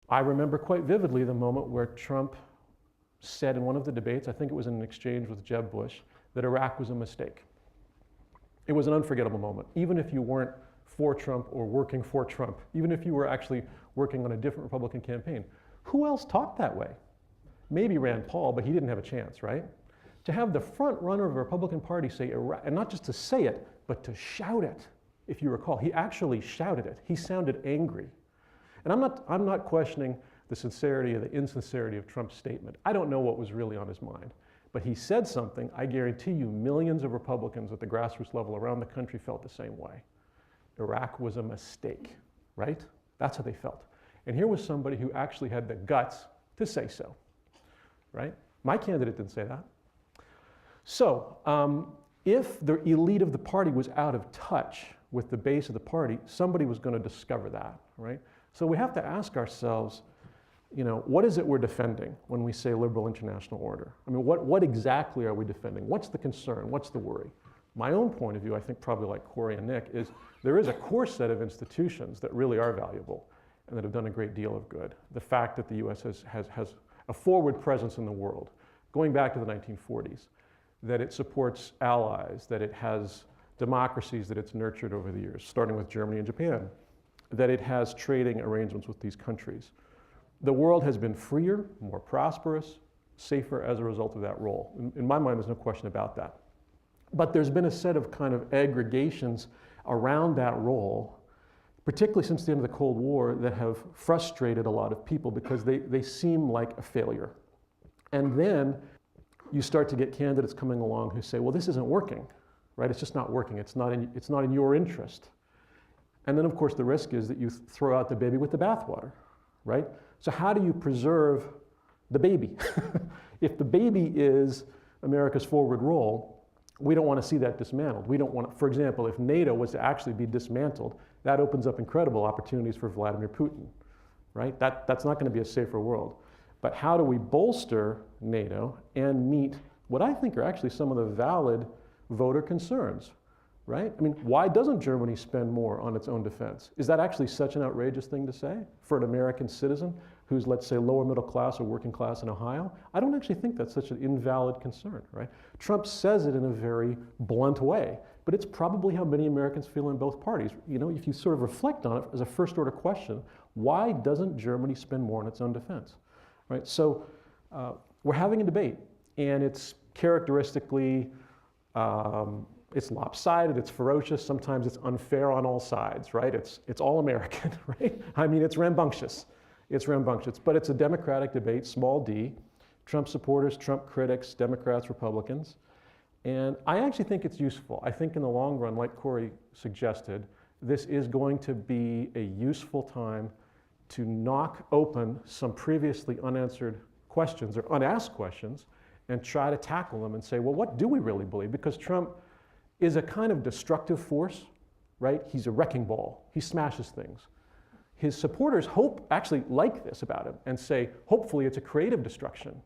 I remember quite vividly the moment where Trump said in one of the debates, I think it was in an exchange with Jeb Bush, that Iraq was a mistake. It was an unforgettable moment, even if you weren't for Trump or working for Trump, even if you were actually working on a different Republican campaign. Who else talked that way? Maybe Rand Paul, but he didn't have a chance, right? To have the front runner of the Republican Party say Iraq, and not just to say it, but to shout it, if you recall. He actually shouted it. He sounded angry. And I'm not questioning the sincerity or the insincerity of Trump's statement. I don't know what was really on his mind. But he said something, I guarantee you millions of Republicans at the grassroots level around the country felt the same way. Iraq was a mistake, right? That's how they felt. And here was somebody who actually had the guts to say so, right? My candidate didn't say that. So if the elite of the party was out of touch with the base of the party, somebody was going to discover that, right? So we have to ask ourselves, what is it we're defending when we say liberal international order? I mean, what exactly are we defending? What's the concern? What's the worry? My own point of view, I think probably like Corey and Nick, is there is a core set of institutions that really are valuable and that have done a great deal of good. The fact that the US has a forward presence in the world, going back to the 1940s, that it supports allies, that it has democracies that it's nurtured over the years, starting with Germany and Japan, that it has trading arrangements with these countries. The world has been freer, more prosperous, safer as a result of that role. In my mind, there's no question about that. But there's been a set of kind of aggregations around that role, particularly since the end of the Cold War, that have frustrated a lot of people because they seem like a failure. And then you start to get candidates coming along who say, well, this isn't working, right? It's just not working. It's not in your interest. And then, of course, the risk is that you throw out the baby with the bathwater, right? So how do you preserve the baby? If the baby is America's forward role, we don't want to see that dismantled. We don't want to, for example, if NATO was to actually be dismantled, that opens up incredible opportunities for Vladimir Putin, right? That's not going to be a safer world. But how do we bolster NATO and meet what I think are actually some of the valid voter concerns, right? I mean, why doesn't Germany spend more on its own defense? Is that actually such an outrageous thing to say for an American citizen who's, let's say, lower middle class or working class in Ohio? I don't actually think that's such an invalid concern, right? Trump says it in a very blunt way, but it's probably how many Americans feel in both parties. If you sort of reflect on it as a first order question, why doesn't Germany spend more on its own defense, right? So we're having a debate, and it's characteristically, it's lopsided, it's ferocious, sometimes it's unfair on all sides, right? It's all American, right? I mean, it's rambunctious. It's rambunctious, but it's a democratic debate, small d, Trump supporters, Trump critics, Democrats, Republicans. And I actually think it's useful. I think in the long run, like Corey suggested, this is going to be a useful time to knock open some previously unanswered questions or unasked questions and try to tackle them and say, well, what do we really believe? Because Trump is a kind of destructive force, right? He's a wrecking ball. He smashes things. His supporters actually like this about him and say, hopefully it's a creative destruction.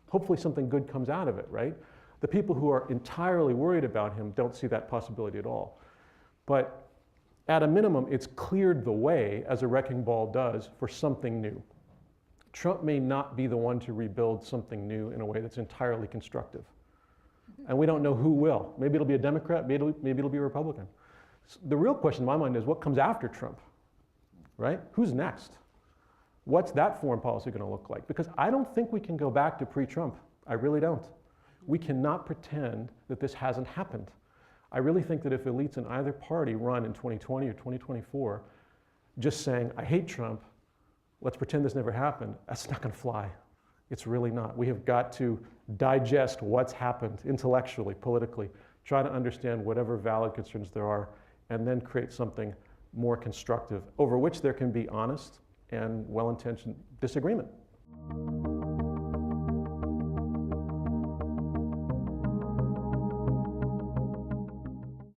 Hopefully something good comes out of it, right? The people who are entirely worried about him don't see that possibility at all. But at a minimum, it's cleared the way, as a wrecking ball does, for something new. Trump may not be the one to rebuild something new in a way that's entirely constructive. And we don't know who will. Maybe it'll be a Democrat, maybe it'll be a Republican. The real question in my mind is what comes after Trump, right? Who's next? What's that foreign policy going to look like? Because I don't think we can go back to pre-Trump. I really don't. We cannot pretend that this hasn't happened. I really think that if elites in either party run in 2020 or 2024 just saying, I hate Trump, let's pretend this never happened, that's not going to fly. It's really not. We have got to digest what's happened intellectually, politically, try to understand whatever valid concerns there are, and then create something more constructive over which there can be honest and well-intentioned disagreement.